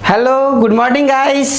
Hello good morning guys.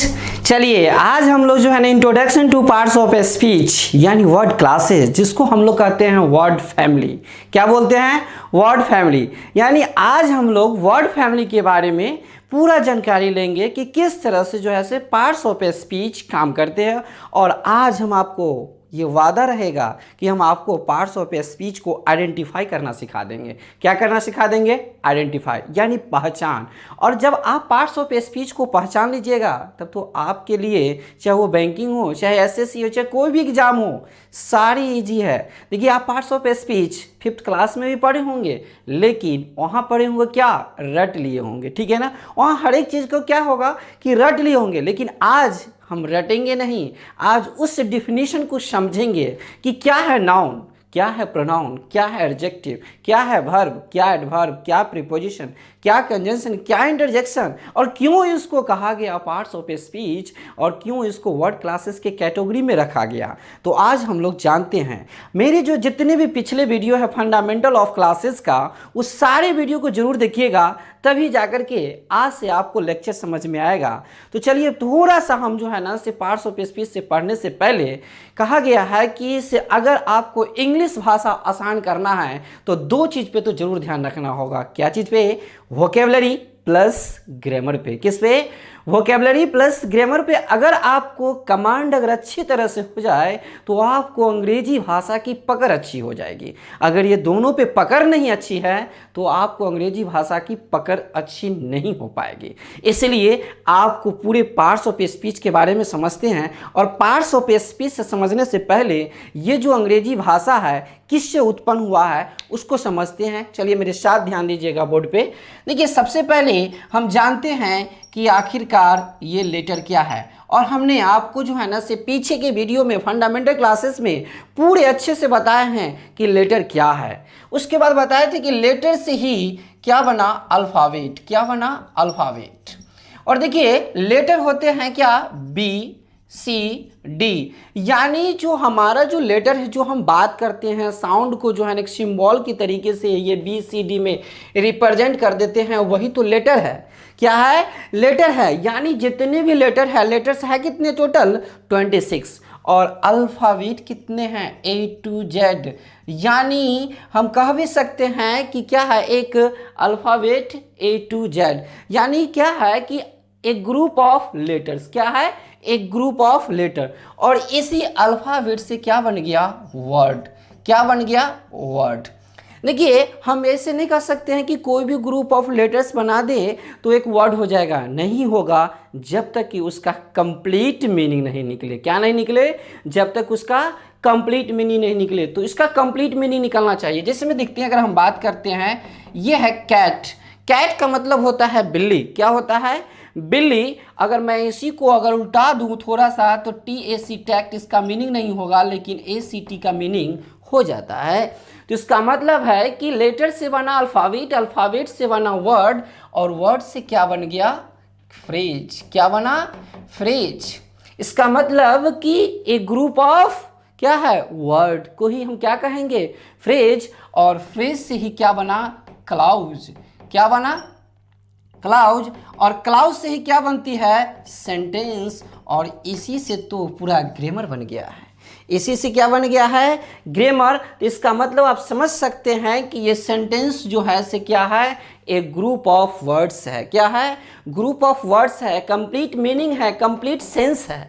चलिए आज हम लोग जो है ना introduction two parts of speech यानी वर्ड क्लासेस, जिसको हम लोग कहते हैं वर्ड फैमिली। क्या बोलते हैं? Word family. यानी आज हम लोग वर्ड फैमिली के बारे में पूरा जानकारी लेंगे कि किस तरह से जो है से पार्ट्स ऑफ स्पीच काम करते हैं। और आज हम आपको ये वादा रहेगा कि हम आपको पार्ट्स ऑफ स्पीच को आइडेंटिफाई करना सिखा देंगे। क्या करना सिखा देंगे? आइडेंटिफाई यानी पहचान। और जब आप पार्ट्स ऑफ स्पीच को पहचान लीजिएगा तब तो आपके लिए, चाहे वो बैंकिंग हो, चाहे एसएससी हो, चाहे कोई भी एग्जाम हो, सारी इजी है। देखिए आप parts of speech 5th class में भी पढ़े होंगे, लेकिन वहाँ पढ़े होंगे क्या? रट लिए होंगे, ठीक है ना। वहाँ हर एक चीज़ को क्या होगा कि रट लिए होंगे, लेकिन आज हम रटेंगे नहीं। आज उस डिफिनीशन को समझेंगे कि क्या है नाउन, क्या है प्रोनाउन, क्या है एडजेक्टिव, क्या है वर्ब, क्या एडवर्ब, क्या प्रीपोजिशन, क्या कंजंक्शन, क्या इंटरजेक्शन, और क्यों इसको कहा गया पार्ट्स ऑफ स्पीच, और क्यों इसको वर्ड क्लासेस के कैटेगरी में रखा गया। तो आज हम लोग जानते हैं। मेरे जो जितने भी पिछले वीडियो है फंडामेंटल ऑफ क्लासेस का, उस सारे वीडियो को जरूर देखिएगा, तभी जाकर के आज से आपको लेक्चर समझ में आएगा। तो चलिए थोड़ा सा हम जो है ना से पार्ट्स ऑफ स्पीच से पढ़ने से पहले कहा गया है कि इसे अगर आपको इंग्लिश भाषा आसान करना है तो दो चीज़ पे तो जरूर ध्यान रखना होगा। क्या चीज़ पे? वोकेबलरी प्लस ग्रामर पे। किस पे? वोकेबलरी प्लस ग्रामर पे। अगर आपको कमांड अगर अच्छी तरह से हो जाए तो आपको अंग्रेजी भाषा की पकड़ अच्छी हो जाएगी। अगर ये दोनों पे पकड़ नहीं अच्छी है तो आपको अंग्रेजी भाषा की पकड़ अच्छी नहीं हो पाएगी। इसलिए आपको पूरे पार्ट्स ऑफ स्पीच के बारे में समझते हैं। और पार्ट्स ऑफ स्पीच से समझने से पहले ये जो अंग्रेजी भाषा है किससे उत्पन्न हुआ है उसको समझते हैं। चलिए मेरे साथ ध्यान दीजिएगा बोर्ड पे। देखिए सबसे पहले हम जानते हैं कि आखिरकार ये लेटर क्या है। और हमने आपको जो है ना से पीछे के वीडियो में फंडामेंटल क्लासेस में पूरे अच्छे से बताए हैं कि लेटर क्या है। उसके बाद बताए थे कि लेटर से ही क्या बना? अल्फ़ाबेट। क्या बना? अल्फ़ाबेट। और देखिए लेटर होते हैं क्या? B C D. यानी जो हमारा जो लेटर है, जो हम बात करते हैं, साउंड को जो है ना एक सिंबल की तरीके से ये बी सी डी में रिप्रेजेंट कर देते हैं, वही तो लेटर है। क्या है? लेटर है। यानी जितने भी लेटर है, लेटर्स है कितने टोटल? 26। और अल्फ़ाबेट कितने हैं? A to Z। यानी हम कह भी सकते हैं कि क्या है? एक अल्फ़ाबेट A to Z यानी क्या है कि एक ग्रुप ऑफ लेटर्स। क्या है? एक ग्रुप ऑफ लेटर। और इसी अल्फ़ाबेट से क्या बन गया? वर्ड। क्या बन गया? वर्ड। देखिए हम ऐसे नहीं कह सकते हैं कि कोई भी ग्रुप ऑफ लेटर्स बना दे तो एक वर्ड हो जाएगा। नहीं होगा जब तक कि उसका कंप्लीट मीनिंग नहीं निकले। क्या नहीं निकले? जब तक उसका कंप्लीट मीनिंग नहीं निकले। तो इसका कंप्लीट मीनिंग निकलना चाहिए। जैसे में देखते हैं, अगर हम बात करते हैं, ये है कैट। कैट का मतलब होता है बिल्ली। क्या होता है? बिल्ली। अगर मैं इसी को अगर उल्टा दूं थोड़ा सा तो TAC टैक्ट इसका मीनिंग नहीं होगा, लेकिन ACT का मीनिंग हो जाता है। तो इसका मतलब है कि लेटर से बना अल्फ़ाबेट, अल्फ़ाबेट से बना वर्ड, और वर्ड से क्या बन गया? फ्रेज। क्या बना? फ्रेज। इसका मतलब कि एक ग्रुप ऑफ क्या है? वर्ड को ही हम क्या कहेंगे? फ्रेज। और फ्रेज से ही क्या बना? क्लाउज। क्या बना? क्लाउज। और क्लाउज से ही क्या बनती है? सेंटेंस। और इसी से तो पूरा ग्रामर बन गया है। इसी से क्या बन गया है? ग्रामर। इसका मतलब आप समझ सकते हैं कि ये सेंटेंस जो है से क्या है? एक ग्रुप ऑफ वर्ड्स है। क्या है? ग्रुप ऑफ वर्ड्स है। कंप्लीट मीनिंग है, कंप्लीट सेंस है।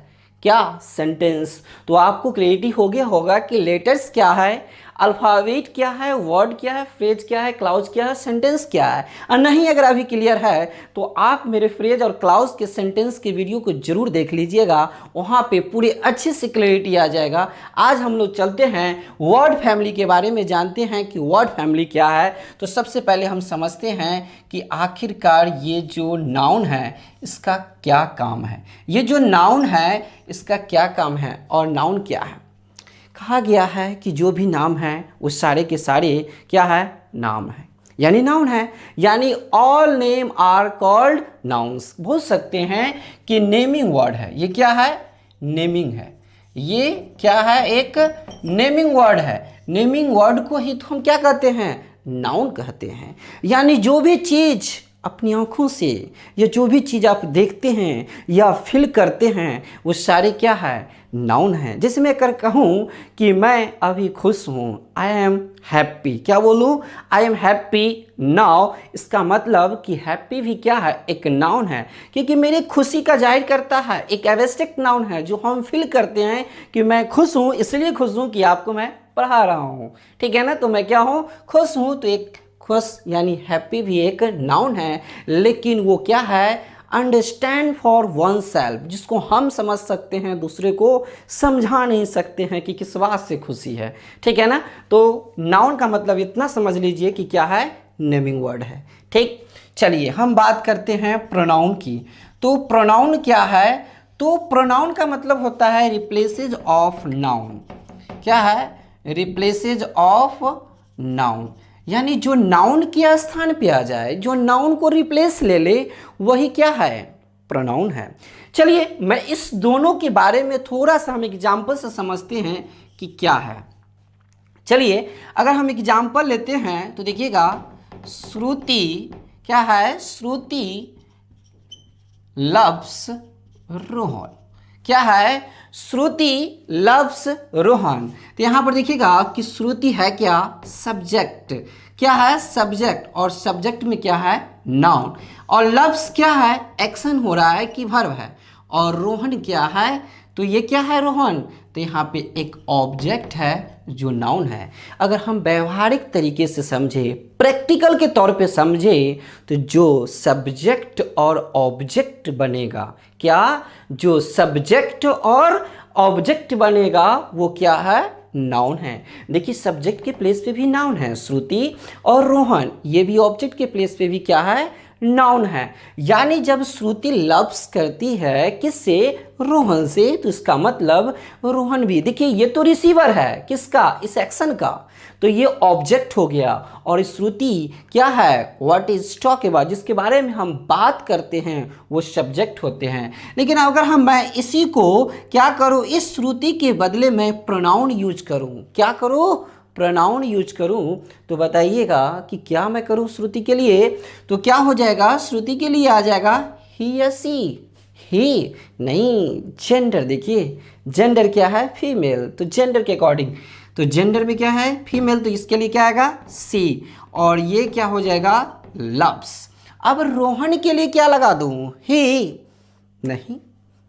क्या? सेंटेंस। तो आपको क्लैरिटी हो गया होगा कि लेटर्स क्या है, अल्फ़ाबेट क्या है, वर्ड क्या है, फ्रेज क्या है, क्लाउज क्या है, सेंटेंस क्या है। और नहीं अगर अभी क्लियर है तो आप मेरे फ्रेज और क्लाउज के सेंटेंस के वीडियो को जरूर देख लीजिएगा, वहाँ पे पूरे अच्छे से क्लैरिटी आ जाएगा। आज हम लोग चलते हैं वर्ड फैमिली के बारे में, जानते हैं कि वर्ड फैमिली क्या है। तो सबसे पहले हम समझते हैं कि आखिरकार ये जो नाउन है इसका क्या काम है। ये जो नाउन है इसका क्या काम है और नाउन क्या है। कहा गया है कि जो भी नाम है वो सारे के सारे क्या है? नाम है, यानी नाउन है। यानी all name are called nouns. बोल सकते हैं कि नेमिंग वर्ड है। ये क्या है? नेमिंग है। ये क्या है? एक नेमिंग वर्ड है। नेमिंग वर्ड को ही तो हम क्या कहते हैं? नाउन कहते हैं। यानी जो भी चीज़ अपनी आँखों से ये जो भी चीज़ आप देखते हैं या फील करते हैं वो सारे क्या है, नाउन है। जैसे मैं कर कहूँ कि मैं अभी खुश हूँ, आई एम हैप्पी, क्या बोलूँ, आई एम हैप्पी नाउ। इसका मतलब कि हैप्पी भी क्या है, एक नाउन है, क्योंकि मेरी खुशी का जाहिर करता है, एक एब्स्ट्रैक्ट नाउन है जो हम फील करते हैं कि मैं खुश हूँ, इसलिए खुश हूँ कि आपको मैं पढ़ा रहा हूँ, ठीक है ना। तो मैं क्या हूँ, खुश हूँ, तो एक खुश यानी हैप्पी भी एक नाउन है, लेकिन वो क्या है, अंडरस्टैंड फॉर वन सेल्फ, जिसको हम समझ सकते हैं, दूसरे को समझा नहीं सकते हैं कि किस बात से खुशी है, ठीक है ना। तो नाउन का मतलब इतना समझ लीजिए कि क्या है, नेमिंग वर्ड है, ठीक। चलिए हम बात करते हैं प्रोनाउन की। तो प्रोनाउन क्या है, तो प्रोनाउन का मतलब होता है रिप्लेसेज ऑफ नाउन। क्या है, रिप्लेसेज ऑफ नाउन, यानी जो नाउन के स्थान पे आ जाए, जो नाउन को रिप्लेस ले ले, वही क्या है, प्रोनाउन है। चलिए मैं इस दोनों के बारे में थोड़ा सा हम एग्जाम्पल से समझते हैं कि क्या है। चलिए अगर हम एग्जाम्पल लेते हैं तो देखिएगा, श्रुति क्या है, श्रुति लव्स रोहन। क्या है, श्रुति लव्स रोहन। तो यहाँ पर देखिएगा कि श्रुति है क्या, सब्जेक्ट, क्या है, सब्जेक्ट, और सब्जेक्ट में क्या है, नाउन, और लव्स क्या है, एक्शन हो रहा है कि वर्ब है, और रोहन क्या है, तो ये क्या है, रोहन, तो यहाँ पे एक ऑब्जेक्ट है जो नाउन है। अगर हम व्यवहारिक तरीके से समझे, प्रैक्टिकल के तौर पे समझे, तो जो सब्जेक्ट और ऑब्जेक्ट बनेगा, क्या, जो सब्जेक्ट और ऑब्जेक्ट बनेगा वो क्या है, नाउन है। देखिए सब्जेक्ट के प्लेस पे भी नाउन है, श्रुति और रोहन, ये भी ऑब्जेक्ट के प्लेस पे भी क्या है, नाउन है। यानी जब श्रुति लव्स करती है किससे, रोहन से, तो इसका मतलब रोहन भी, देखिए ये तो रिसीवर है किसका, इस एक्शन का, तो ये ऑब्जेक्ट हो गया, और श्रुति क्या है, व्हाट इज टॉक अबाउट, जिसके बारे में हम बात करते हैं वो सब्जेक्ट होते हैं। लेकिन अगर मैं इसी को क्या करूँ, इस श्रुति के बदले मैं प्रोनाउन यूज करूँ, क्या करूँ, प्रोनाउन यूज करूं, तो बताइएगा कि क्या मैं करूं श्रुति के लिए, तो क्या हो जाएगा, श्रुति के लिए आ जाएगा ही या सी, ही नहीं, जेंडर। देखिए जेंडर क्या है, फीमेल, तो जेंडर के अकॉर्डिंग, तो जेंडर में क्या है, फीमेल, तो इसके लिए क्या आएगा, सी, और ये क्या हो जाएगा, लव्स। अब रोहन के लिए क्या लगा दूं, ही नहीं,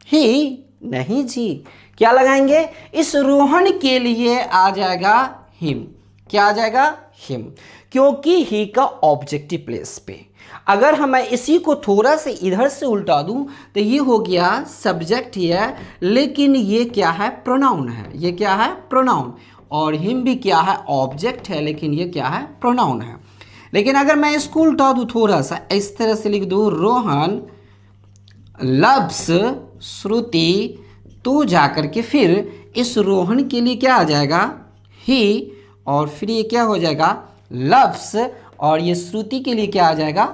ही नहीं जी, क्या लगाएंगे, इस रोहन के लिए आ जाएगा हिम, क्या आ जाएगा, हिम, क्योंकि ही का ऑब्जेक्टिव प्लेस पे। अगर हम इसी को थोड़ा से इधर से उल्टा दूं तो ये हो गया सब्जेक्ट ही है, लेकिन ये क्या है, प्रोनाउन है, ये क्या है, प्रोनाउन, और हिम भी क्या है, ऑब्जेक्ट है, लेकिन ये क्या है, प्रोनाउन है। लेकिन अगर मैं इसको उल्टा दूं थोड़ा सा, इस तरह से लिख दूं, रोहन लव्स श्रुति, तो जाकर के फिर इस रोहन के लिए क्या आ जाएगा, ही, और फिर ये क्या हो जाएगा, लव्स, और ये श्रुति के लिए क्या आ जाएगा,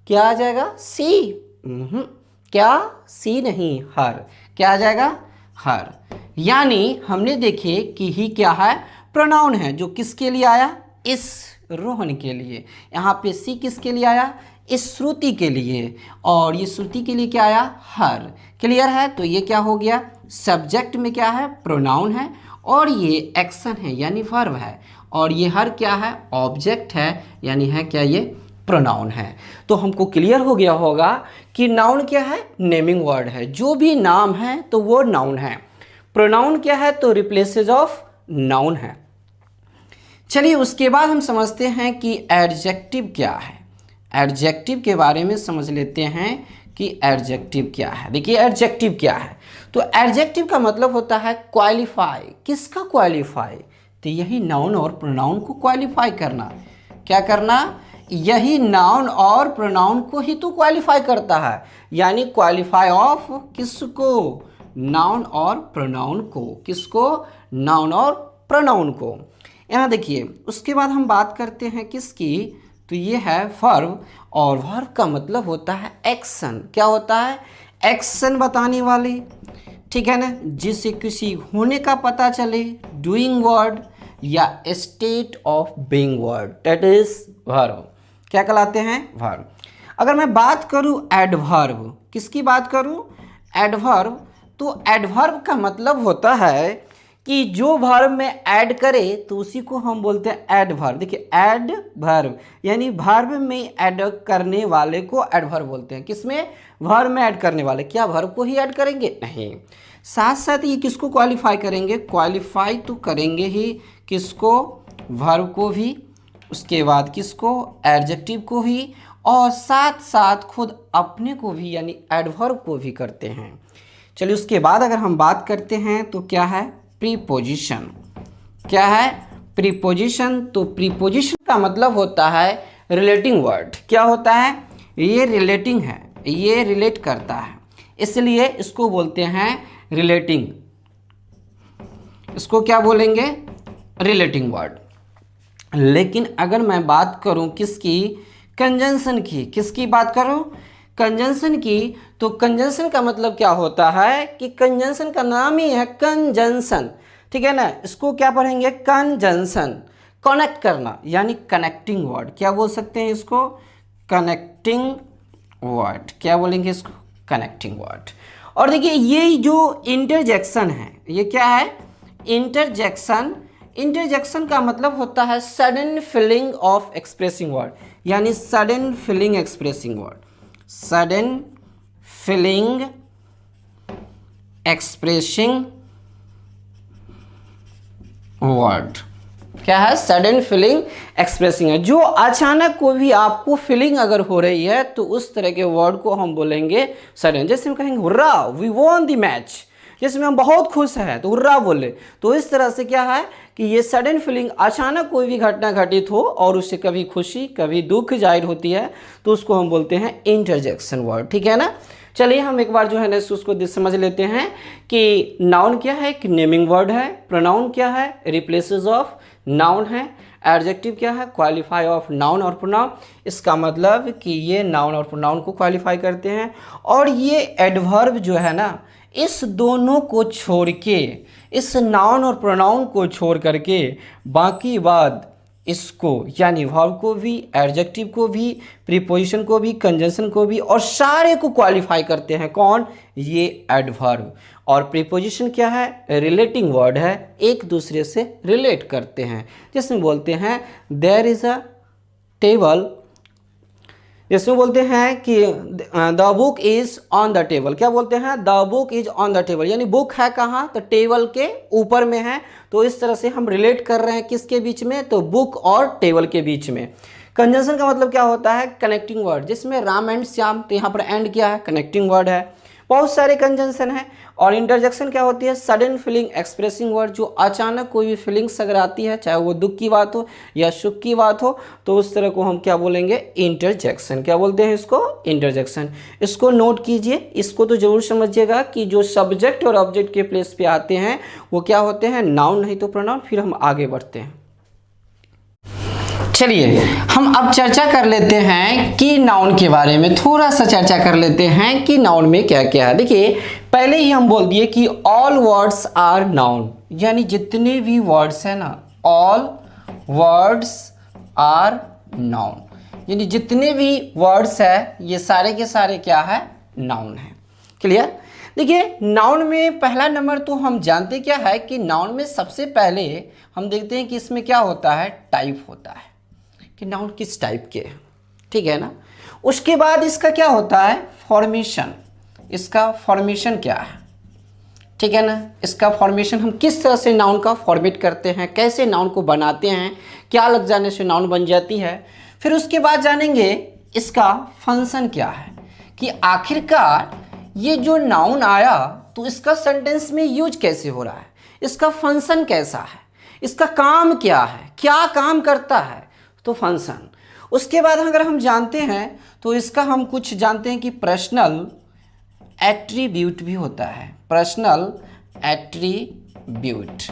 क्या आ जाएगा, सी, क्या, सी नहीं, हर, क्या आ जाएगा, हर। यानी हमने देखे कि ही क्या है, प्रोनाउन है, जो किसके लिए आया, इस रोहन के लिए, यहाँ पे सी किसके लिए आया, इस श्रुति के लिए, और ये श्रुति के लिए क्या आया, हर। क्लियर है, तो ये क्या हो गया, सब्जेक्ट में क्या है, प्रोनाउन है, और ये एक्शन है यानी वर्ब है, और ये हर क्या है, ऑब्जेक्ट है, यानी है क्या, ये प्रोनाउन है। तो हमको क्लियर हो गया होगा कि नाउन क्या है, नेमिंग वर्ड है, जो भी नाम है तो वो नाउन है। प्रोनाउन क्या है, तो रिप्लेसेज ऑफ नाउन है। चलिए उसके बाद हम समझते हैं कि एडजेक्टिव क्या है। एडजेक्टिव के बारे में समझ लेते हैं कि एडजेक्टिव क्या है। देखिए एडजेक्टिव क्या है, तो एडजेक्टिव का मतलब होता है क्वालिफाई। किसका क्वालिफाई, तो यही नाउन और प्रोनाउन को क्वालिफाई करना। क्या करना, यही नाउन और प्रोनाउन को ही तो क्वालिफाई करता है, यानी क्वालिफाई ऑफ किसको, नाउन और प्रोनाउन को, किसको, नाउन और प्रोनाउन को। यहाँ देखिए उसके बाद हम बात करते हैं किसकी, तो ये है वर्ब, और वर्ब का मतलब होता है एक्शन। क्या होता है, एक्शन बताने वाले, ठीक है ना, जिससे किसी होने का पता चले, डूइंग वर्ड या state of being word, that is verb. क्या कहलाते हैं, वर्ब। अगर मैं बात करूं एडवर्ब, किसकी बात करूं? एडवर्ब। तो एडवर्ब का मतलब होता है कि जो वर्ब में ऐड करे तो उसी को हम बोलते हैं एडवर्ब। देखिए एडवर्ब यानी वर्ब में ऐड करने वाले को एडवर्ब बोलते हैं। किसमें? वर्ब में ऐड करने वाले। क्या वर्ब को ही ऐड करेंगे? नहीं, साथ साथ ये किसको क्वालिफाई करेंगे? क्वालिफाई तो करेंगे ही किसको? वर्ब को भी, उसके बाद किसको? एडजेक्टिव को ही, और साथ साथ खुद अपने को भी यानी एडवर्ब को भी करते हैं। चलिए उसके बाद अगर हम बात करते हैं तो क्या है? प्रीपोजिशन। क्या है? प्रीपोजिशन। तो प्रीपोजिशन का मतलब होता है रिलेटिंग वर्ड। क्या होता है? ये रिलेटिंग है, ये रिलेट करता है, इसलिए इसको बोलते हैं रिलेटिंग। इसको क्या बोलेंगे? Relating word. लेकिन अगर मैं बात करूं किसकी? कंजंक्शन की। किसकी बात करूं? कंजंक्शन की। तो कंजंक्शन का मतलब क्या होता है कि कंजंक्शन का नाम ही है कंजंक्शन, ठीक है ना। इसको क्या पढ़ेंगे? कंजंक्शन। कनेक्ट करना यानी कनेक्टिंग वर्ड। क्या बोल सकते हैं इसको? Connecting word. क्या बोलेंगे इसको? Connecting word. और देखिए ये जो इंटरजेक्शन है, ये क्या है? इंटरजेक्शन। इंटरजेक्शन का मतलब होता है sudden feeling of expressing word, यानी sudden feeling expressing word. Sudden feeling expressing word. क्या है? सडन फीलिंग एक्सप्रेसिंग है। जो अचानक कोई भी आपको फीलिंग अगर हो रही है तो उस तरह के वर्ड को हम बोलेंगे सडन। जैसे हम कहेंगे hurrah we won the match, जिसमें हम बहुत खुश हैं तो हुर्रा बोले। तो इस तरह से क्या है कि ये सडन फीलिंग, अचानक कोई भी घटना घटित हो और उससे कभी खुशी कभी दुख जाहिर होती है तो उसको हम बोलते हैं इंटरजेक्शन वर्ड, ठीक है ना। चलिए हम एक बार जो है ना उसको समझ लेते हैं कि नाउन क्या है? कि नेमिंग वर्ड है। प्रोनाउन क्या है? रिप्लेसेस ऑफ नाउन है। एडजेक्टिव क्या है? क्वालिफाई ऑफ नाउन और प्रोनाउन। इसका मतलब कि ये नाउन और प्रोनाउन को क्वालिफाई करते हैं। और ये एडवर्ब जो है ना, इस दोनों को छोड़ के, इस नाउन और प्रोनाउन को छोड़ करके बाकी बात इसको यानी वर्ब को भी, एडजेक्टिव को भी, प्रीपोजिशन को भी, कंजंक्शन को भी, और सारे को क्वालिफाई करते हैं। कौन? ये एडवर्ब। और प्रीपोजिशन क्या है? रिलेटिंग वर्ड है, एक दूसरे से रिलेट करते हैं। जिसमें बोलते हैं देयर इज अ टेबल, इसमें बोलते हैं कि the book is on the table. क्या बोलते हैं? The book is on the table, यानी बुक है कहाँ? तो टेबल के ऊपर में है। तो इस तरह से हम रिलेट कर रहे हैं किसके बीच में? तो बुक और टेबल के बीच में। कंजंक्शन का मतलब क्या होता है? Connecting word. जिसमें राम एंड श्याम, तो यहाँ पर एंड क्या है? कनेक्टिंग वर्ड है। बहुत सारे कंजंक्शन है। और इंटरजेक्शन क्या होती है? Sudden feeling expressing word. जो अचानक कोई भी फीलिंग्स अगर आती है, चाहे वो दुख की बात हो या सुख की बात हो, तो उस तरह को हम क्या बोलेंगे? इंटरजेक्शन। क्या बोलते हैं इसको? इंटरजेक्शन। इसको नोट कीजिए, इसको तो जरूर समझिएगा कि जो सब्जेक्ट और ऑब्जेक्ट के प्लेस पे आते हैं वो क्या होते हैं? नाउन नहीं तो प्रोनाउन। फिर हम आगे बढ़ते हैं। चलिए हम अब चर्चा कर लेते हैं कि नाउन के बारे में, थोड़ा सा चर्चा कर लेते हैं कि नाउन में क्या क्या है। देखिए पहले ही हम बोल दिए कि ऑल वर्ड्स आर नाउन, यानी जितने भी वर्ड्स हैं ना, ऑल वर्ड्स आर नाउन, यानी जितने भी वर्ड्स है ये सारे के सारे क्या है? नाउन है। क्लियर? देखिए नाउन में पहला नंबर तो हम जानते क्या है कि नाउन में सबसे पहले हम देखते हैं कि इसमें क्या होता है? टाइप होता है कि नाउन किस टाइप के है, ठीक है ना। उसके बाद इसका क्या होता है? फॉर्मेशन। इसका फॉर्मेशन क्या है? ठीक है ना। इसका फॉर्मेशन हम किस तरह से नाउन का फॉर्मेट करते हैं, कैसे नाउन को बनाते हैं, क्या लग जाने से नाउन बन जाती है। फिर उसके बाद जानेंगे इसका फंक्शन क्या है, कि आखिरकार ये जो नाउन आया तो इसका सेंटेंस में यूज कैसे हो रहा है, इसका फंक्शन कैसा है, इसका काम क्या है, क्या काम करता है, तो फंक्शन। उसके बाद अगर हम जानते हैं तो इसका हम कुछ जानते हैं कि पर्सनल एट्रीब्यूट भी होता है। पर्सनल एट्रीब्यूट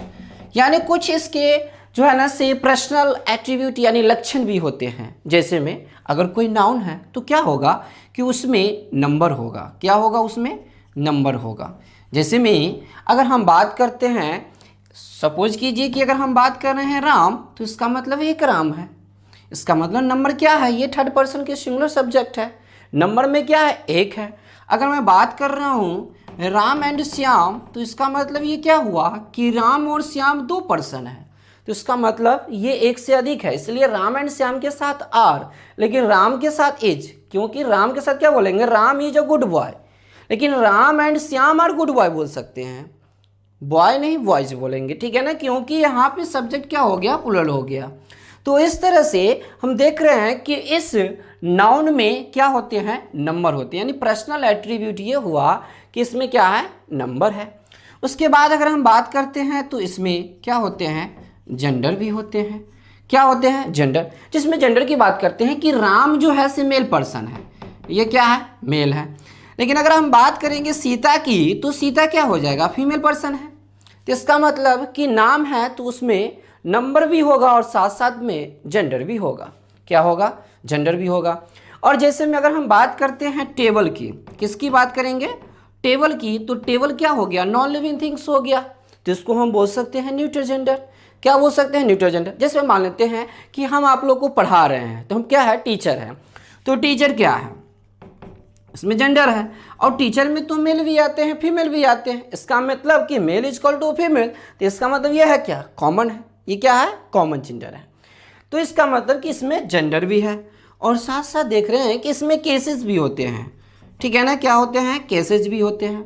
यानी कुछ इसके जो है ना से पर्सनल एट्रीब्यूट यानी लक्षण भी होते हैं। जैसे में अगर कोई नाउन है तो क्या होगा कि उसमें नंबर होगा। क्या होगा? उसमें नंबर होगा। जैसे में अगर हम बात करते हैं, सपोज कीजिए कि अगर हम बात कर रहे हैं राम, तो इसका मतलब एक राम है। इसका मतलब नंबर क्या है? ये थर्ड पर्सन के सिंगुलर सब्जेक्ट है। नंबर में क्या है, एक है। अगर मैं बात कर रहा हूँ राम एंड श्याम, तो इसका मतलब ये क्या हुआ कि राम और श्याम 2 पर्सन है, तो इसका मतलब ये एक से अधिक है, इसलिए राम एंड श्याम के साथ आर, लेकिन राम के साथ इज, क्योंकि राम के साथ क्या बोलेंगे, Ram is a good boy, लेकिन Ram and Shyam are good boy बोल सकते हैं, बॉय नहीं बॉयज बोलेंगे, ठीक है ना, क्योंकि यहाँ पे सब्जेक्ट क्या हो गया, प्लूरल हो गया। तो इस तरह से हम देख रहे हैं कि इस नाउन में क्या होते हैं, नंबर होते हैं, यानी पर्सनल एट्रीब्यूट ये हुआ कि इसमें क्या है, नंबर है। उसके बाद अगर हम बात करते हैं तो इसमें क्या होते हैं, जेंडर भी होते हैं। क्या होते हैं, जेंडर, जिसमें जेंडर की बात करते हैं कि राम जो है से मेल पर्सन है, ये क्या है, मेल है। लेकिन अगर हम बात करेंगे सीता की, तो सीता क्या हो जाएगा, फीमेल पर्सन है। तो इसका मतलब कि नाम है तो उसमें नंबर भी होगा और साथ साथ में जेंडर भी होगा। क्या होगा, जेंडर भी होगा। और जैसे में अगर हम बात करते हैं टेबल की, किसकी बात करेंगे, टेबल की, तो टेबल क्या हो गया, नॉन लिविंग थिंग्स हो गया, तो इसको हम बोल सकते हैं न्यूट्रल जेंडर। क्या बोल सकते हैं, न्यूट्रल जेंडर। जैसे मान लेते हैं कि हम आप लोग को पढ़ा रहे हैं, तो हम क्या है, टीचर हैं, तो टीचर क्या है, इसमें जेंडर है, और टीचर में तो मेल भी आते हैं फीमेल भी आते हैं, इसका मतलब कि male is equal to female, तो इसका मतलब यह है क्या, कॉमन है, ये क्या है, कॉमन जेंडर है। तो इसका मतलब कि इसमें जेंडर भी है, और साथ साथ देख रहे हैं कि इसमें केसेस भी होते हैं, ठीक है ना, क्या होते हैं, केसेस भी होते हैं।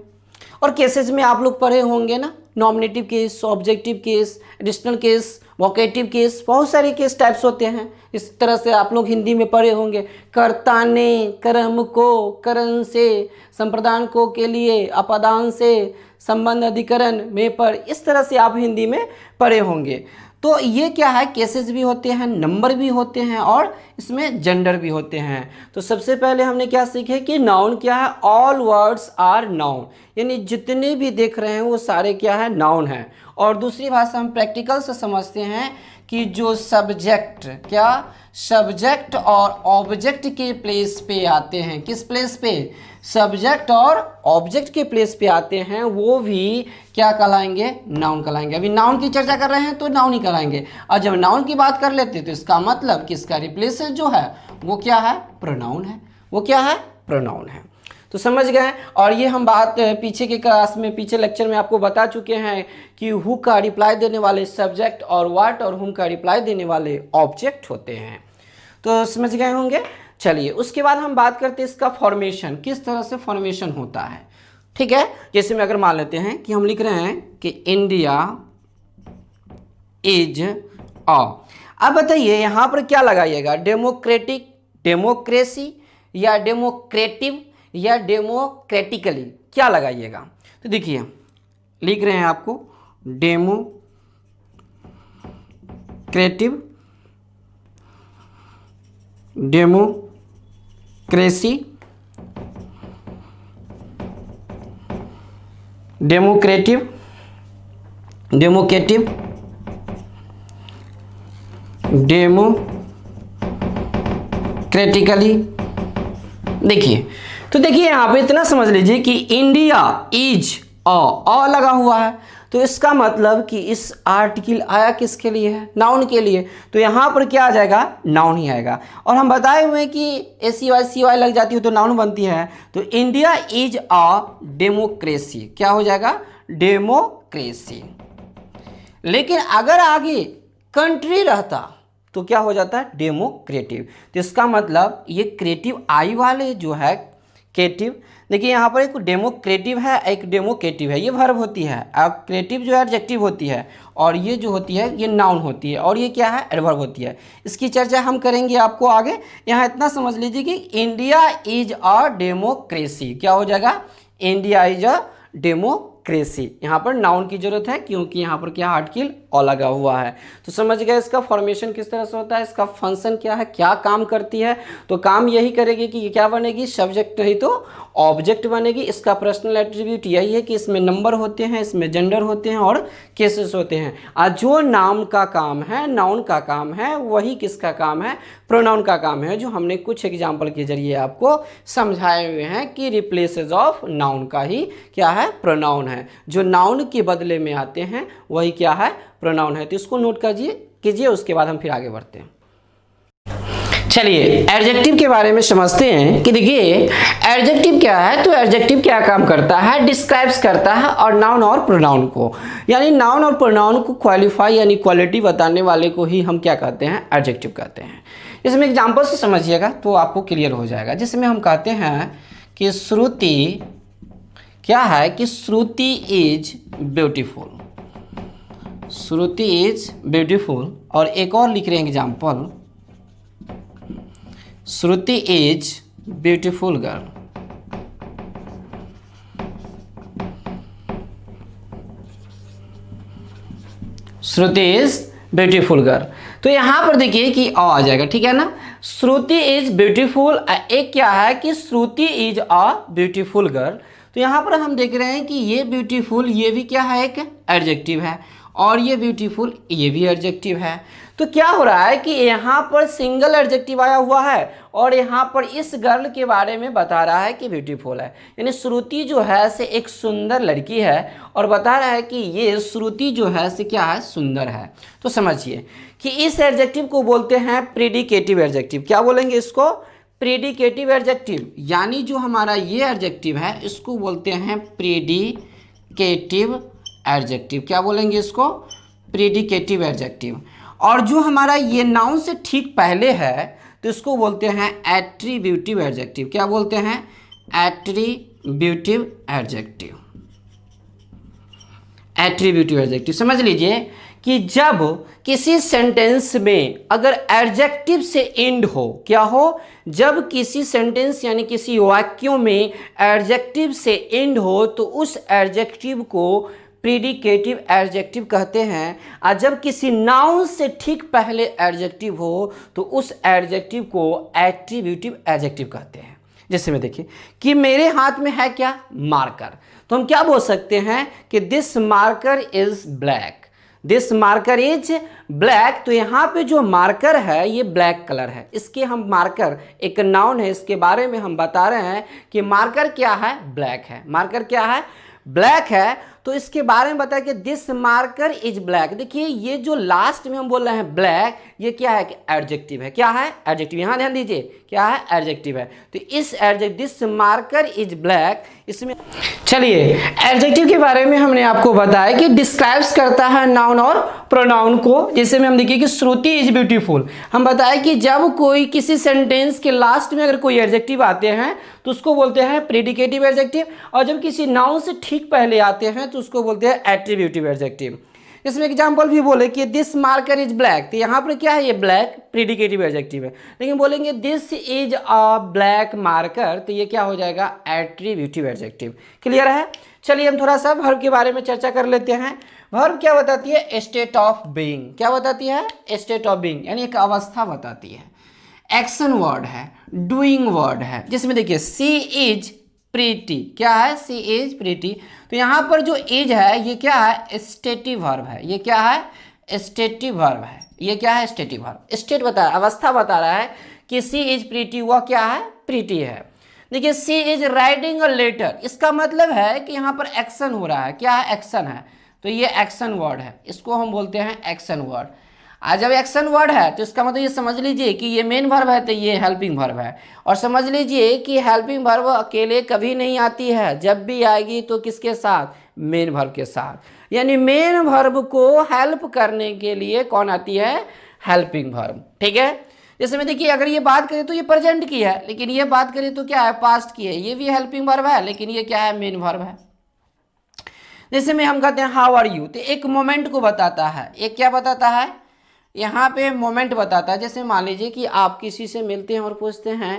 और केसेस में आप लोग पढ़े होंगे ना, nominative case, objective case, additional case, vocative case, बहुत सारे केस टाइप्स होते हैं। इस तरह से आप लोग हिंदी में पढ़े होंगे, कर्ता ने, कर्म को, करण से, संप्रदान को के लिए, अपादान से, संबंध अधिकरण में पर, इस तरह से आप हिंदी में पढ़े होंगे। तो ये क्या है, केसेस भी होते हैं, नंबर भी होते हैं, और इसमें जेंडर भी होते हैं। तो सबसे पहले हमने क्या सीखे कि नाउन क्या है, ऑल वर्ड्स आर नाउन, यानी जितने भी देख रहे हैं वो सारे क्या है, नाउन है। और दूसरी भाषा हम प्रैक्टिकल से समझते हैं कि जो सब्जेक्ट, क्या, सब्जेक्ट और ऑब्जेक्ट के प्लेस पे आते हैं, किस प्लेस पे, सब्जेक्ट और ऑब्जेक्ट के प्लेस पे आते हैं, वो भी क्या कहलाएंगे, नाउन कहलाएंगे। अभी नाउन की चर्चा कर रहे हैं तो नाउन ही कहलाएंगे, और जब नाउन की बात कर लेते हैं तो इसका मतलब कि इसका रिप्लेस जो है वो क्या है, प्रोनाउन है, वो क्या है, प्रोनाउन है। तो समझ गए। और ये हम बात पीछे के क्लास में, पीछे लेक्चर में आपको बता चुके हैं कि हु का रिप्लाई देने वाले सब्जेक्ट और व्हाट और हुम का रिप्लाई देने वाले ऑब्जेक्ट होते हैं। तो समझ गए होंगे। चलिए उसके बाद हम बात करते हैं इसका फॉर्मेशन, किस तरह से फॉर्मेशन होता है, ठीक है। जैसे में अगर मान लेते हैं कि हम लिख रहे हैं कि इंडिया इज अ, अब बताइए यहाँ पर क्या लगाइएगा, डेमोक्रेटिक, डेमोक्रेसी, या डेमोक्रेटिव, या डेमोक्रेटिकली, क्या लगाइएगा। तो देखिए लिख रहे हैं आपको democratic, democracy, democratic, democratic, democratically. देखिए तो देखिए यहाँ पे इतना समझ लीजिए कि इंडिया इज अ लगा हुआ है, तो इसका मतलब कि इस आर्टिकल आया किसके लिए है, नाउन के लिए, तो यहाँ पर क्या आ जाएगा, नाउन ही आएगा। और हम बताए हुए हैं कि ACY लग जाती है तो नाउन बनती है, तो इंडिया इज अ डेमोक्रेसी, क्या हो जाएगा, डेमोक्रेसी। लेकिन अगर आगे कंट्री रहता तो क्या हो जाता है, डेमोक्रेटिव। तो इसका मतलब ये क्रिएटिव आई वाले जो है क्रिएटिव, देखिए यहाँ पर एक डेमोक्रेटिव है, एक डेमोक्रेटिव है, ये वर्ब होती है, और क्रिएटिव जो है एडजेक्टिव होती है, और ये जो होती है ये नाउन होती है, और ये क्या है, एडवर्ब होती है। इसकी चर्चा हम करेंगे आपको आगे। यहाँ इतना समझ लीजिए कि इंडिया इज अ डेमोक्रेसी, क्या हो जाएगा, इंडिया इज अ डेमोक्रेसी। यहाँ पर नाउन की जरूरत है क्योंकि यहाँ पर क्या आर्टिकल अ लगा हुआ है। तो समझ गए इसका फॉर्मेशन किस तरह से होता है, इसका फंक्शन क्या है, क्या काम करती है। तो काम यही करेगी कि क्या बनेगी, सब्जेक्ट ही तो ऑब्जेक्ट बनेगी। इसका पर्सनल एट्रीब्यूट यही है कि इसमें नंबर होते हैं, इसमें जेंडर होते हैं और केसेस होते हैं। और जो नाम का काम है, नाउन का काम है, वही किसका काम है, प्रोनाउन का काम है, जो हमने कुछ एग्जाम्पल के जरिए आपको समझाए हुए हैं कि रिप्लेसेस ऑफ नाउन का ही क्या है, प्रोनाउन है। जो नाउन के बदले में आते हैं वही क्या है, प्रोनाउन है। तो इसको नोट कीजिए, उसके बाद हम फिर आगे बढ़ते हैं। चलिए एडजेक्टिव के बारे में समझते हैं कि देखिए एडजेक्टिव क्या है। तो एडजेक्टिव क्या काम करता है, डिस्क्राइब्स करता है और नाउन और प्रोनाउन को, यानी नाउन और प्रोनाउन को क्वालिफाई यानी क्वालिटी बताने वाले को ही हम क्या कहते हैं, एडजेक्टिव कहते हैं। इसमें एग्जांपल से समझिएगा तो आपको क्लियर हो जाएगा। जिसमें हम कहते हैं कि श्रुति क्या है, कि Shruti is beautiful, Shruti is beautiful. और एक और लिख रहे हैं example, Shruti is beautiful girl. Shruti is beautiful girl. तो यहां पर देखिए कि आ जाएगा, ठीक है ना। श्रुति इज ब्यूटीफुल, एक क्या है कि Shruti is a beautiful girl. तो यहाँ पर हम देख रहे हैं कि ये ब्यूटीफुल ये भी क्या है, एक एडजेक्टिव है, और ये ब्यूटीफुल ये भी एडजेक्टिव है। तो क्या हो रहा है कि यहाँ पर सिंगल एडजेक्टिव आया हुआ है और यहाँ पर इस गर्ल के बारे में बता रहा है कि ब्यूटीफुल है, यानी श्रुति जो है से एक सुंदर लड़की है और बता रहा है कि ये श्रुति जो है से क्या है, सुंदर है। तो समझिए कि इस एडजेक्टिव को बोलते हैं प्रीडिकेटिव एडजेक्टिव। क्या बोलेंगे इसको, प्रीडिकेटिव एडजेक्टिव। यानी जो हमारा ये एडजेक्टिव है इसको बोलते हैं प्रीडिकेटिव एडजेक्टिव। क्या बोलेंगे इसको, प्रीडिकेटिव एडजेक्टिव। और जो हमारा ये नाउन से ठीक पहले है तो इसको बोलते हैं एट्रीब्यूटिव एडजेक्टिव। क्या बोलते हैं, एट्रीब्यूटिव एडजेक्टिव। एट्रीब्यूटिव एडजेक्टिव समझ लीजिए कि जब किसी सेंटेंस में अगर एडजेक्टिव से एंड हो, क्या हो, जब किसी सेंटेंस यानी किसी वाक्यों में एडजेक्टिव से एंड हो तो उस एडजेक्टिव को प्रीडिकेटिव एडजेक्टिव कहते हैं। और जब किसी नाउन से ठीक पहले एडजेक्टिव हो तो उस एडजेक्टिव को एट्रीब्यूटिव एडजेक्टिव कहते हैं। जैसे में देखिए कि मेरे हाथ में है क्या, मार्कर। तो हम क्या बोल सकते हैं कि this marker is black, this marker is black. तो यहाँ पे जो मार्कर है ये ब्लैक कलर है। इसके हम मार्कर एक नाउन है, इसके बारे में हम बता रहे हैं कि मार्कर क्या है, ब्लैक है। मार्कर क्या है, ब्लैक है। तो इसके बारे में बताया कि दिस मार्कर इज ब्लैक। देखिए ये जो लास्ट में हम बोल रहे हैं ब्लैक, ये क्या है कि एडजेक्टिव है। क्या है, एडजेक्टिव। यहाँ ध्यान दीजिए क्या है, एडजेक्टिव है। तो इस adjective this marker is black, इसमें चलिए एडजेक्टिव के बारे में हमने आपको बताया कि डिस्क्राइब्स करता है नाउन और प्रोनाउन को। जैसे में हम देखिए कि श्रुति इज ब्यूटीफुल, हम बताए कि जब कोई किसी सेंटेंस के लास्ट में अगर कोई एडजेक्टिव आते हैं तो उसको बोलते हैं प्रीडिकेटिव एडजेक्टिव, और जब किसी नाउन से ठीक पहले आते हैं तो उसको बोलते हैं एट्रीब्यूटिव एडजेक्टिव। इसमें एग्जांपल भी बोले कि दिस मार्कर इज ब्लैक, तो यहाँ पर क्या है, ये ब्लैक प्रीडिकेटिव एडजेक्टिव है। लेकिन बोलेंगे this is a black marker, तो ये क्या हो जाएगा, एट्रीब्यूटिव एडजेक्टिव। क्लियर है। चलिए हम थोड़ा सा वर्ब के बारे में चर्चा कर लेते हैं। वर्ब क्या बताती है, स्टेट ऑफ बीइंग। क्या बताती है, स्टेट ऑफ बीइंग, यानी एक अवस्था बताती है। एक्शन वर्ड है, डूइंग वर्ड है। जिसमें देखिए सी इज प्रीटी, क्या है, सी इज प्रीटी। तो यहाँ पर जो इज है ये क्या है, स्टेटिव वर्ब है। ये क्या है, स्टेटिव वर्ब है। ये क्या है, स्टेटिव वर्ब। स्टेट बता रहा है, अवस्था बता रहा है कि सी इज प्रीटी, वह क्या है, प्रीटी है। देखिए सी इज राइटिंग अ लेटर, इसका मतलब है कि यहाँ पर एक्शन हो रहा है। क्या है, एक्शन है। तो ये एक्शन वर्ड है, इसको हम बोलते हैं एक्शन वर्ड। आज जब एक्शन वर्ड है तो इसका मतलब ये समझ लीजिए कि ये मेन वर्ब है, तो ये हेल्पिंग वर्ब है। और समझ लीजिए कि हेल्पिंग वर्ब अकेले कभी नहीं आती है, जब भी आएगी तो किसके साथ, मेन वर्ब के साथ। यानी मेन वर्ब को हेल्प करने के लिए कौन आती है, हेल्पिंग वर्ब। ठीक है। जैसे में देखिए अगर ये बात करें तो ये प्रेजेंट की है, लेकिन ये बात करें तो क्या है, पास्ट की है। ये भी हेल्पिंग वर्ब है, लेकिन ये क्या है, मेन वर्ब है। जैसे में हम कहते हैं हाउ आर यू, तो एक मोमेंट को बताता है। एक क्या बताता है, यहाँ पे मोमेंट बताता है। जैसे मान लीजिए कि आप किसी से मिलते हैं और पूछते हैं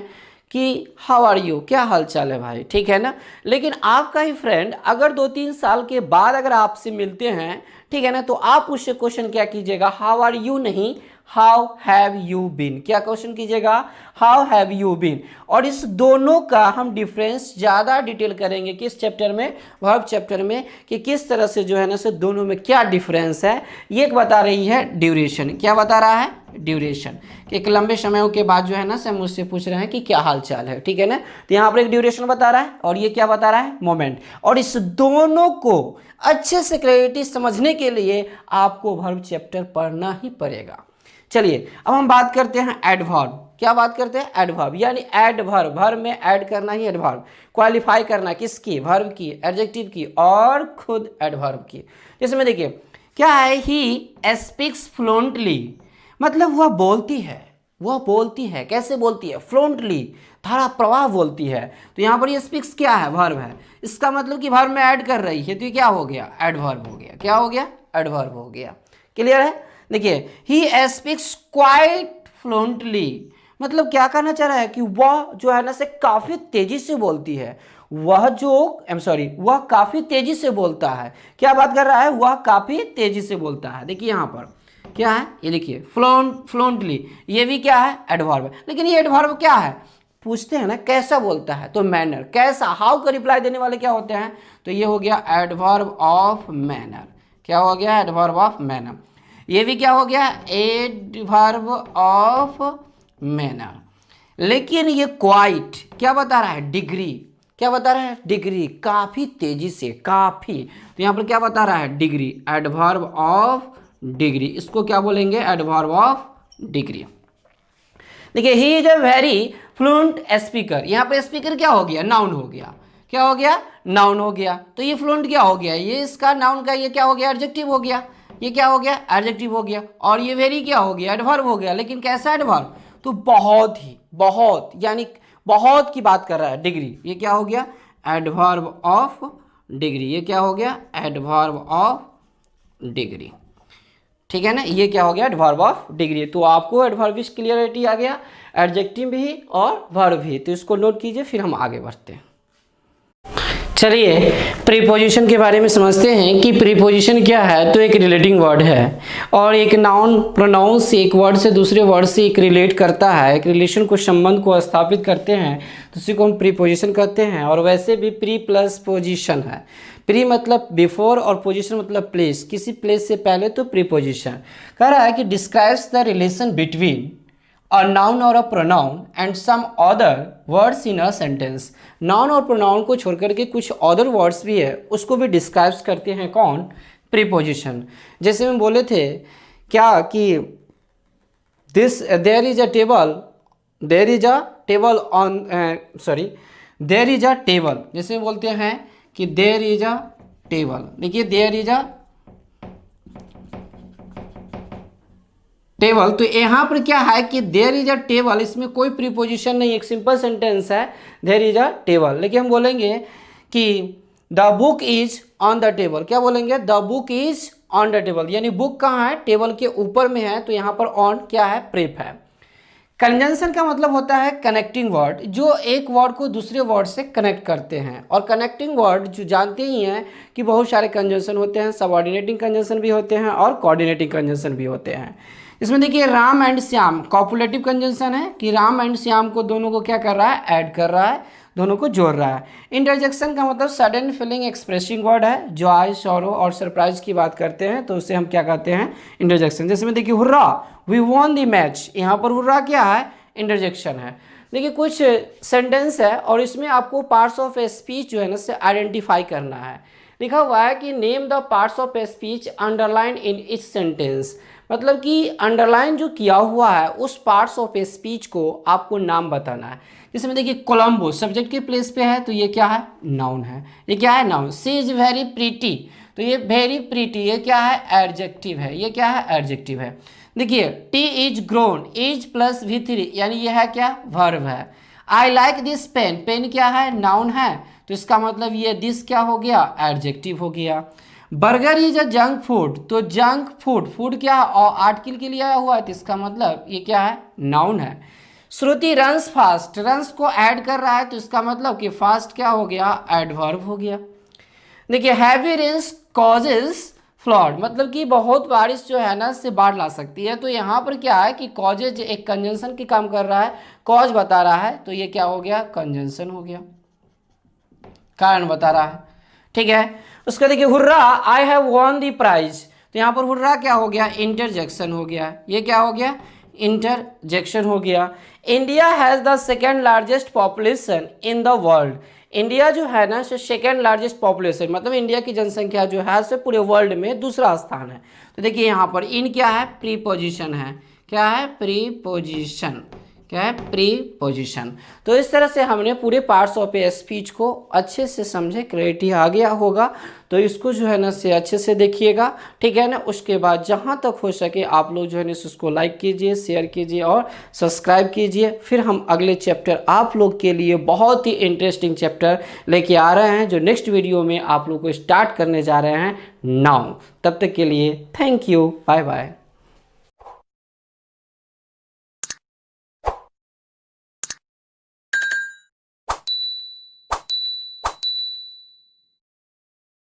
कि हाउ आर यू, क्या हाल चाल है भाई, ठीक है ना। लेकिन आपका ही फ्रेंड अगर 2-3 साल के बाद अगर आपसे मिलते हैं, ठीक है ना, तो आप उससे क्वेश्चन क्या कीजिएगा, हाउ आर यू नहीं, हाउ हैव यू बीन। क्या क्वेश्चन कीजिएगा, हाउ हैव यू बीन। और इस दोनों का हम डिफरेंस ज़्यादा डिटेल करेंगे किस चैप्टर में, वर्ब चैप्टर में, कि किस तरह से जो है ना से दोनों में क्या डिफरेंस है। ये एक बता रही है ड्यूरेशन। क्या बता रहा है, ड्यूरेशन, एक लंबे समय के बाद जो है ना से मुझसे पूछ रहे हैं कि क्या हाल चाल है, ठीक है ना। तो यहाँ पर एक ड्यूरेशन बता रहा है और ये क्या बता रहा है, मोमेंट। और इस दोनों को अच्छे से क्लैरिटी समझने के लिए आपको वर्ब चैप्टर पढ़ना ही पड़ेगा। चलिए अब हम बात करते हैं एडवर्ब। क्या बात करते हैं, एडवर्ब, यानी एडवर्ब, वर्ब में ऐड करना ही एडवर्ब, क्वालिफाई करना किसकी, वर्ब की, एडजेक्टिव की और खुद एडवर्ब की। जैसे में देखिए क्या है, ही स्पीक्स फ्लुएंटली, मतलब वह बोलती है, वह बोलती है, कैसे बोलती है, फ्लुएंटली, धारा प्रवाह बोलती है। तो यहाँ पर ये स्पीक्स क्या है, वर्ब है, इसका मतलब कि वर्ब में ऐड कर रही है, तो ये क्या हो गया, एडवर्ब हो गया। क्या हो गया, एडवर्ब हो गया। क्लियर है। देखिए ही स्पीक्स क्वाइट फ्लुएंटली, मतलब क्या कहना चाह रहा है कि वह जो है ना से काफी तेजी से बोलती है, वह वह काफी तेजी से बोलता है। क्या बात कर रहा है, वह काफी तेजी से बोलता है। देखिए यहाँ पर क्या है, ये देखिए फ्लुएंटली, ये भी क्या है, एडवर्ब है। लेकिन ये एडवर्ब क्या है, पूछते हैं ना कैसा बोलता है, तो मैनर, कैसा, हाउ का रिप्लाई देने वाले क्या होते हैं, तो ये हो गया एडवर्ब ऑफ मैनर। क्या हो गया, एडवर्ब ऑफ मैनर। ये भी क्या हो गया, एडवर्ब ऑफ मैनर। लेकिन ये क्वाइट क्या बता रहा है, डिग्री, क्या बता रहा है, डिग्री, काफी तेजी से, काफी, तो यहां पर क्या बता रहा है, डिग्री, एडवर्ब ऑफ डिग्री। इसको क्या बोलेंगे, एडवर्ब ऑफ डिग्री। देखिए he is a very fluent speaker, यहाँ पे स्पीकर क्या हो गया, नाउन हो गया। क्या हो गया, नाउन हो गया। तो ये फ्लुएंट क्या हो गया, ये इसका नाउन का ये क्या हो गया, एडजेक्टिव हो गया। ये क्या हो गया, एडजेक्टिव हो गया। और ये वेरी क्या हो गया, एडवर्ब हो गया। लेकिन कैसा एडवर्ब, तो बहुत ही, बहुत, यानी बहुत की बात कर रहा है, डिग्री, ये क्या हो गया, एडवर्ब ऑफ डिग्री। ये क्या हो गया, एडवर्ब ऑफ डिग्री। ठीक है ना, ये क्या हो गया, एडवर्ब ऑफ डिग्री। तो आपको एडवर्ब की क्लियरिटी आ गया, एडजेक्टिव भी और वर्ब भी। तो इसको नोट कीजिए, फिर हम आगे बढ़ते हैं। चलिए प्रीपोजिशन के बारे में समझते हैं कि प्रीपोजिशन क्या है। तो एक रिलेटिंग वर्ड है और एक नाउन प्रोनाउन से एक वर्ड से दूसरे वर्ड से एक रिलेट करता है, एक रिलेशन को, संबंध को स्थापित करते हैं, तो उसी को हम प्रीपोजिशन कहते हैं। और वैसे भी प्री प्लस पोजिशन है। प्री मतलब बिफोर और पोजिशन मतलब प्लेस, किसी प्लेस से पहले, तो प्रीपोजिशन। कह रहा है कि describes the relation between a noun और a pronoun and some other words in a sentence। Noun और प्रोनाउन को छोड़ करके कुछ अदर वर्ड्स भी है, उसको भी डिस्क्राइब्स करते हैं कौन, प्रीपोजिशन। जैसे हम बोले थे क्या कि there is a table, there is a table on, there is a table, जैसे बोलते हैं कि देयर इज अ टेबल। देखिए देयर इज अ टेबल, तो यहाँ पर क्या है कि देयर इज अ टेबल, इसमें कोई प्रीपोजिशन नहीं, एक सिंपल सेंटेंस है, देयर इज अ टेबल। लेकिन हम बोलेंगे कि the book is on the table. क्या बोलेंगे, the book is on the table, यानी बुक कहाँ है, टेबल के ऊपर में है। तो यहाँ पर ऑन क्या है, प्रेप है। कंजंक्शन का मतलब होता है कनेक्टिंग वर्ड, जो एक वर्ड को दूसरे वर्ड से कनेक्ट करते हैं। और कनेक्टिंग वर्ड जो जानते ही हैं कि बहुत सारे कंजंक्शन होते हैं, सबऑर्डिनेटिंग कंजंक्शन भी होते हैं और कोऑर्डिनेटिंग कंजंक्शन भी होते हैं। इसमें देखिए राम एंड श्याम कॉपुलेटिव कंजंक्शन है कि राम एंड श्याम को, दोनों को क्या कर रहा है, ऐड कर रहा है, दोनों को जोड़ रहा है। इंटरजेक्शन का मतलब सडन फीलिंग एक्सप्रेसिंग वर्ड है, जॉय, सॉरो और सरप्राइज की बात करते हैं, तो उसे हम क्या कहते हैं, इंटरजेक्शन। जैसे में देखिए hurrah, we won the match, यहाँ पर हुर्रा क्या है, इंटरजेक्शन है। देखिए कुछ सेंटेंस है और इसमें आपको पार्ट्स ऑफ ए स्पीच जो है ना से आइडेंटिफाई करना है। लिखा हुआ है कि name the parts of a speech underline in each sentence, मतलब कि अंडरलाइन जो किया हुआ है उस पार्ट्स ऑफ ए स्पीच को आपको नाम बताना है। जैसे में देखिए कोलंबो सब्जेक्ट के प्लेस पे है, तो ये क्या है, नाउन है। ये क्या है, noun. She is very pretty, तो ये वेरी प्रीटी, ये क्या है, एडजेक्टिव है। ये क्या है, एडजेक्टिव है। देखिए tea is grown, is plus V3, यानी ये है क्या, वर्ब है। I like this pen, pen क्या है, नाउन है, तो इसका मतलब ये दिस क्या हो गया, एडजेक्टिव हो गया। Burger is a junk food, तो जंक फूड, फूड क्या है, और आर्टिकल के लिए आया हुआ है, तो इसका मतलब ये क्या है, नाउन है। श्रुति रन्स फास्ट, रन्स को ऐड कर रहा है, तो इसका मतलब कि फास्ट क्या हो गया, एडवर्ब हो गया। देखिए हैवी रेन्स कॉजेज फ्लड, मतलब कि बहुत बारिश जो है ना से बाढ़ ला सकती है। तो यहाँ पर क्या है कि कॉजेज एक कंजंक्शन की काम कर रहा है, कॉज बता रहा है, तो ये क्या हो गया, कंजंक्शन हो गया, कारण बता रहा है। ठीक है, उसका देखिए hurrah, I have won the prize, तो यहाँ पर हुर्रा क्या हो गया, इंटरजेक्शन हो गया। ये क्या हो गया, इंटरजेक्शन हो गया। India has the second largest population in the world. India जो है ना सो सेकेंड लार्जेस्ट पॉपुलेशन, मतलब इंडिया की जनसंख्या जो है सो पूरे वर्ल्ड में दूसरा स्थान है। तो देखिए यहाँ पर इन क्या है, प्रीपोजिशन है। क्या है, प्रीपोजिशन। क्या है, प्रीपोजिशन। तो इस तरह से हमने पूरे पार्ट्स ऑफ ए स्पीच को अच्छे से समझे, क्लैरिटी आ गया होगा। तो इसको जो है ना से अच्छे से देखिएगा, ठीक है ना। उसके बाद जहाँ तक हो सके आप लोग जो है ना उसको लाइक कीजिए, शेयर कीजिए और सब्सक्राइब कीजिए। फिर हम अगले चैप्टर आप लोग के लिए बहुत ही इंटरेस्टिंग चैप्टर लेके आ रहे हैं, जो नेक्स्ट वीडियो में आप लोग को स्टार्ट करने जा रहे हैं नाउ। तब तक के लिए थैंक यू, बाय बाय।